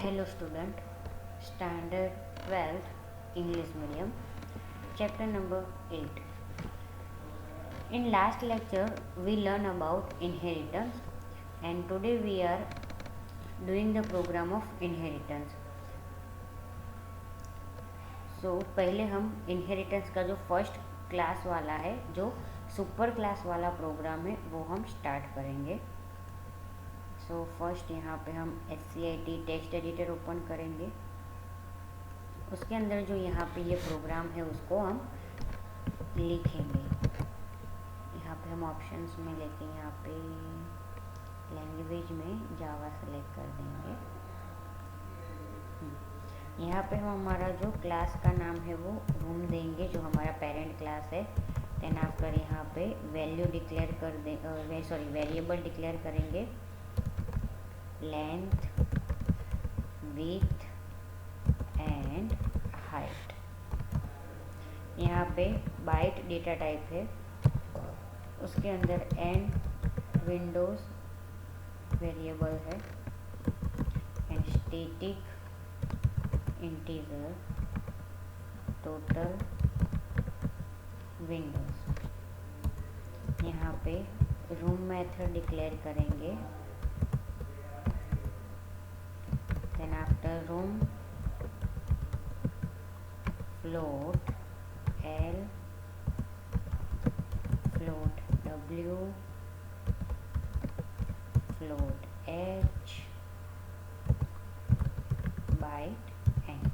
Hello student, standard 12th English medium, chapter number 8. In last lecture we learned about inheritance and today we are doing the program of inheritance. So पहले हम inheritance का जो first class वाला है, जो super class वाला programme है, वो हम स्टार्ट करेंगे. सो फर्स्ट यहाँ पे हम SCIT टेक्स्ट एडिटर ओपन करेंगे. उसके अंदर जो यहाँ पे ये प्रोग्राम है उसको हम लिखेंगे. यहाँ पे हम ऑप्शंस में लेके यहाँ पे लैंग्वेज में जावा सेलेक्ट कर देंगे. यहाँ पे हम हमारा जो क्लास का नाम है वो रूम देंगे, जो हमारा पेरेंट क्लास है. देन आफ्टर यहाँ पे वैल्यू डिक्लेयर कर दे, वेरिएबल डिक्लेयर करेंगे. Length, width and height. यहाँ पे बाइट डेटा टाइप है, उसके अंदर एंड विंडोज वेरिएबल है and static integer total windows. यहाँ पे रूम मेथड डिक्लेयर करेंगे. Then after room float L, float W, float H, byte N.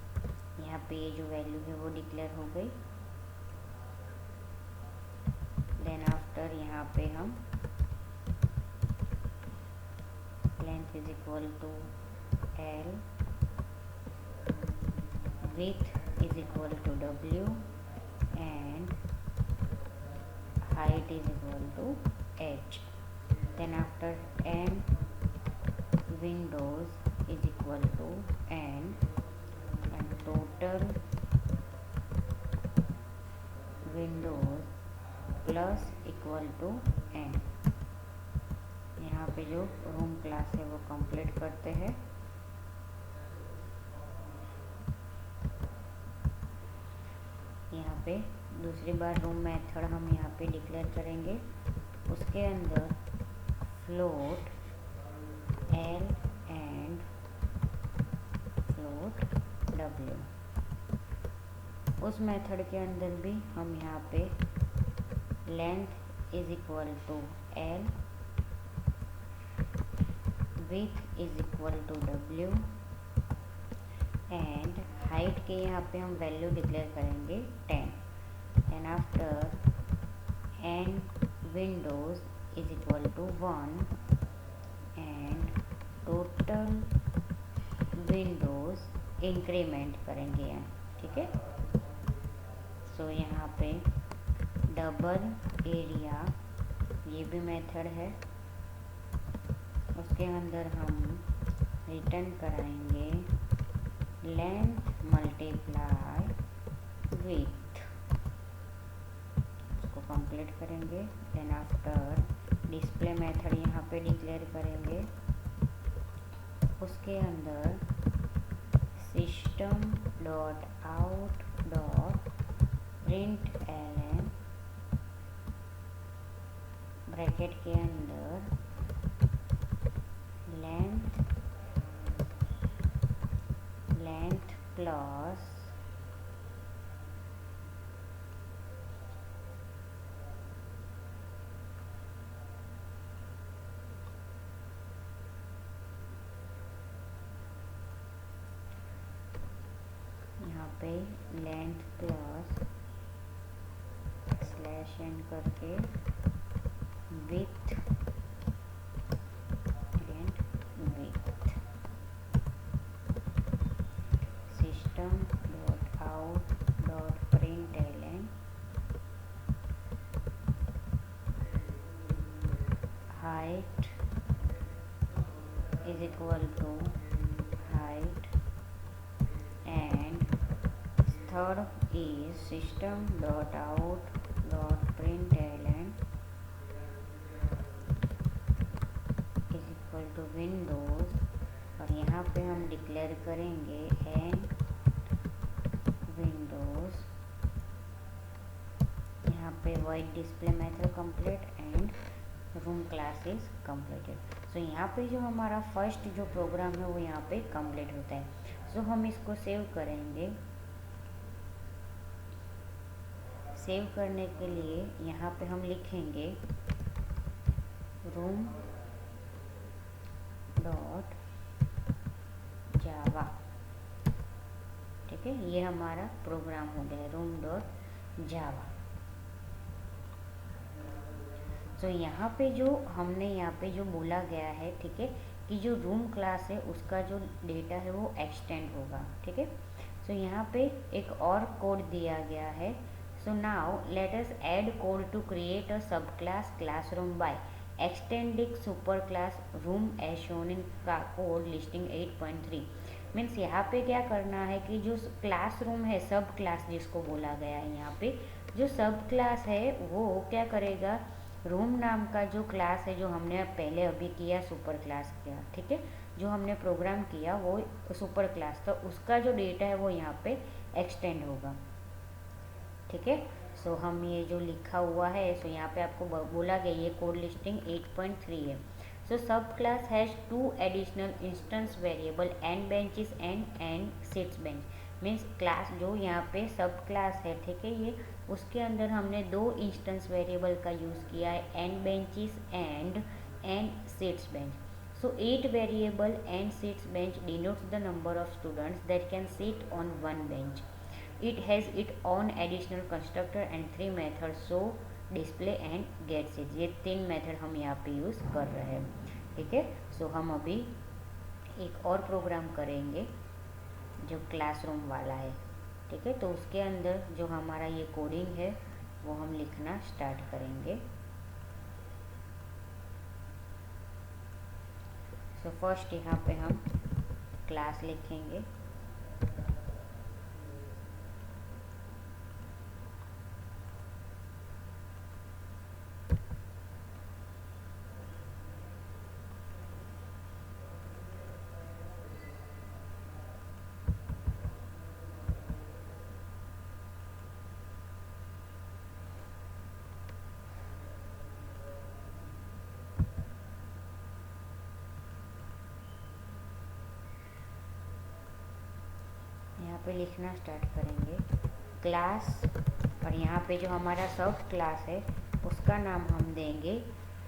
यहाँ पे ये जो वैल्यू है वो डिक्लेयर हो गई. देन आफ्टर यहाँ पे हम length is equal to L, width is equal to W and height is equal to H. Then after N, windows is equal to N and total windows plus equal to N. यहाँ पे जो room class है वो complete करते हैं. यहाँ पे दूसरी बार रूम मेथड हम यहाँ पे डिक्लेयर करेंगे. उसके अंदर float L and float W. उस मेथड के अंदर भी हम यहाँ पे length is equal to L, width is equal to W and height के यहाँ पे हम वैल्यू डिक्लेयर करेंगे 10. And after n windows is equal to 1 and total windows increment करेंगे यहाँ. ठीक है. सो यहाँ पे डबल एरिया ये भी मेथड है. उसके अंदर हम रिटर्न कराएंगे लेंथ मल्टीप्लाई विड्थ. उसको कंप्लीट करेंगे. देन आफ्टर डिस्प्ले मेथड यहाँ पे डिक्लेयर करेंगे. उसके अंदर system dot out dot print LN bracket के अंदर लेंथ प्लस यहाँ पे लेंथ प्लस स्लैश एन करके width and width. System dot out dot print LN height is equal to height and third is system dot out dot print LN is equal to windows और यहाँ यहाँ पे हम declare करेंगे N windows, यहाँ पे white display method complete and room class is completed. So यहाँ पे जो हमारा फर्स्ट जो प्रोग्राम है वो यहाँ पे कंप्लीट होता है। सो हम इसको सेव करेंगे। सेव करने के लिए यहाँ पे हम लिखेंगे रूम डॉट जावा। ठीक है, ये हमारा प्रोग्राम हो गया रूम डॉट जावा। तो यहाँ पे जो हमने यहाँ पे जो बोला गया है, ठीक है, कि जो रूम क्लास है उसका जो डेटा है वो एक्सटेंड होगा। ठीक है, सो यहाँ पे एक और कोड दिया गया है। So now let us add code to create a sub class classroom by extending super class room as shown in का कोड लिस्टिंग 8.3। मीन्स यहाँ पे क्या करना है कि जो क्लासरूम है, सब क्लास जिसको बोला गया है, यहाँ पे जो सब क्लास है वो क्या करेगा, रूम नाम का जो क्लास है जो हमने पहले अभी किया सुपर क्लास किया, ठीक है, जो हमने प्रोग्राम किया वो सुपर क्लास, तो उसका जो डेटा है वो यहाँ पे एक्सटेंड होगा। ठीक है, सो हम ये जो लिखा हुआ है, सो यहाँ पे आपको बोला गया ये कोड लिस्टिंग 8.3 है। सो सब class has 2 additional instance variable and benches and seats bench. Means class जो यहाँ पे सब क्लास है, ठीक है, ये उसके अंदर हमने 2 इंस्टेंस वेरिएबल का यूज़ किया है, and benches and seats bench. So 8 variable and seats bench denotes the number of students that can sit on one bench. It has its own additional constructor and 3 methods, so display and get seats। ये 3 method हम यहाँ पे use कर रहे हैं। ठीक है, सो हम अभी एक और प्रोग्राम करेंगे जो क्लासरूम वाला है। ठीक है, तो उसके अंदर जो हमारा ये कोडिंग है वो हम लिखना स्टार्ट करेंगे। तो फर्स्ट यहाँ पे हम क्लास लिखेंगे। यहाँ पे लिखना स्टार्ट करेंगे क्लास, और यहाँ पे जो हमारा सब क्लास है उसका नाम हम देंगे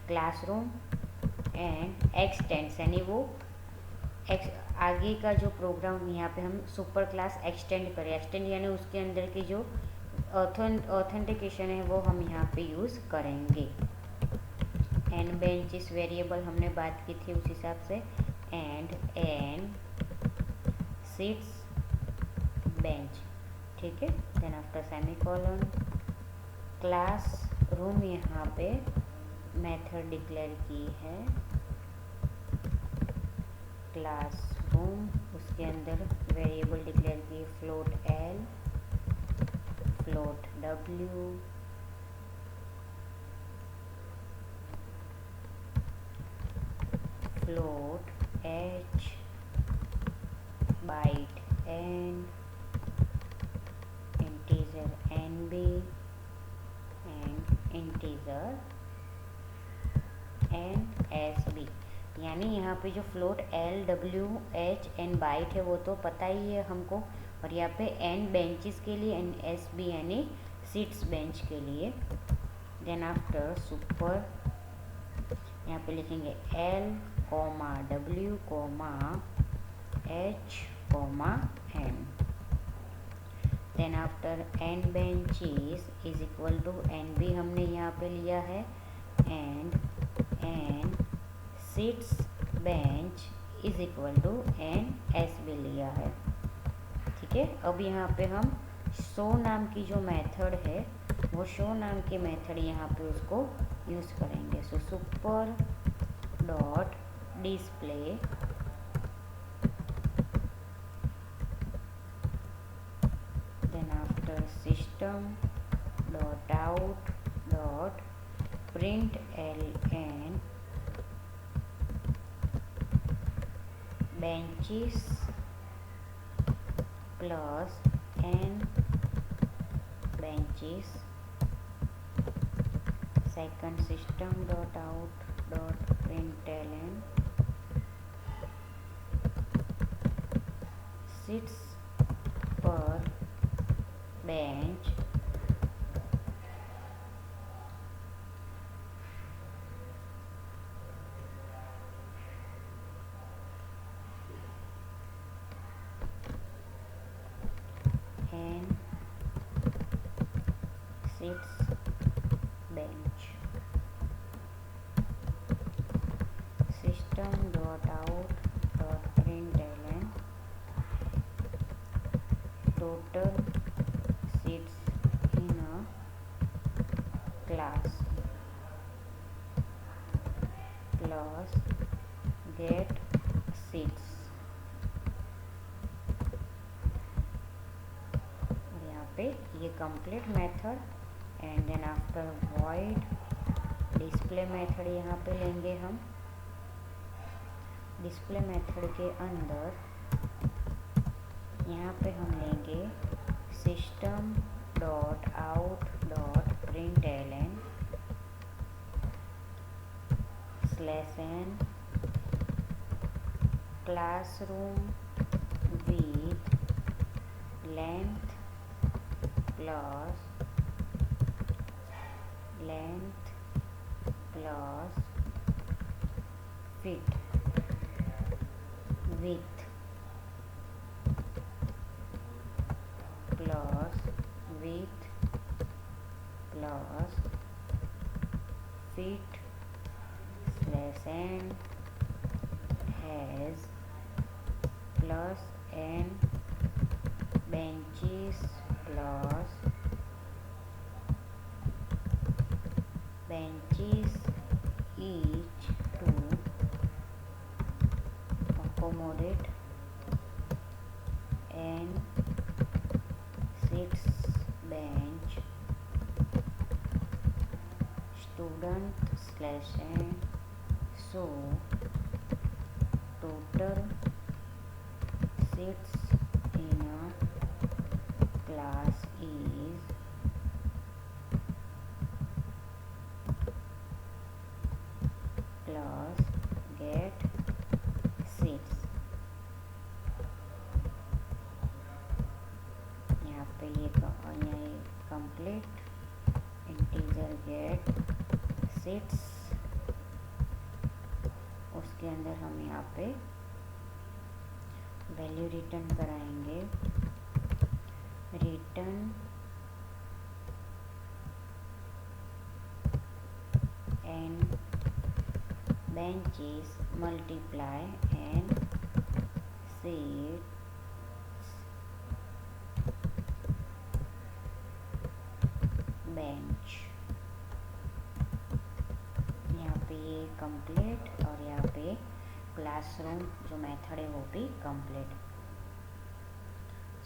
क्लासरूम एंड एक्सटेंड्स, यानी वो आगे का जो प्रोग्राम यहाँ पे हम सुपर क्लास एक्सटेंड करें। एक्सटेंड यानी उसके अंदर की जो ऑथेंटिकेशन है वो हम यहाँ पे यूज़ करेंगे। एंड बेंचेस वेरिएबल हमने बात की थी उस हिसाब से, एंड सीट्स बेंच। ठीक है, then after semicolon class room, यहाँ पे मेथड डिक्लेयर की है क्लास रूम, उसके अंदर वेरिएबल डिक्लेयर की float L, float W, float H, byte N, integer nb and integer nsb। यानी यहाँ पे जो float L W H N byte है वो तो पता ही है हमको, और यहाँ पे एन बेंचेस के लिए, एन एस बी यानी सीट्स बेंच के लिए। देन आफ्टर सुपर यहाँ पे लिखेंगे L comma W comma H comma N. Then after N benches is equal to N B हमने यहाँ पे लिया है, and N seats bench is equal to N S B लिया है। ठीक है, अब यहाँ पे हम शो नाम की जो मेथड है वो शो नाम की मेथड यहाँ पे उसको यूज़ करेंगे। So super dot display system dot out dot println benches plus n benches. Second, system dot out dot println seats per bench and seats bench. System dot out dot println total seats in a class plus get seats. और यहाँ पे ये complete method and then after void display method यहाँ पे लेंगे हम. Display method के अंदर यहाँ पे हम लेंगे system dot out dot println /n classroom with length plus fit width plus width plus fit /n has plus n benches plus benches each to accommodate n seats bench student /n. So total seats in a class is plus get seats. यहाँ पे ये complete integer gate seats. उसके अंदर हम यहाँ पे value return कराएंगे. Return N benches multiply and seats bench. यहाँ पे ये कंप्लीट और यहाँ पे क्लासरूम जो मेथड है वो भी कंप्लीट.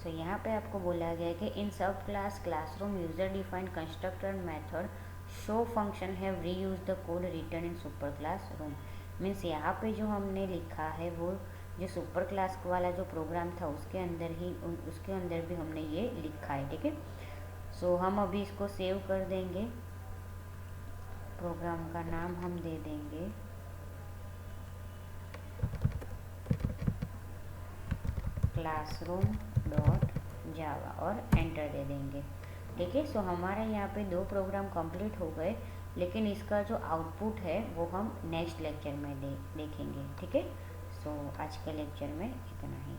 सो यहाँ पे आपको बोला गया है कि इन सब class classroom user defined constructor method show function have reuse the code return in super class room. Means यहाँ पे जो हमने लिखा है वो जो सुपर क्लास वाला जो प्रोग्राम था उसके अंदर भी हमने ये लिखा है. ठीक है. सो हम अभी इसको सेव कर देंगे. प्रोग्राम का नाम हम दे देंगे क्लासरूम डॉट जावा और एंटर दे देंगे. ठीक है. सो हमारे यहाँ पे 2 प्रोग्राम कंप्लीट हो गए, लेकिन इसका जो आउटपुट है वो हम नेक्स्ट लेक्चर में देखेंगे. ठीक है. सो आज के लेक्चर में इतना ही.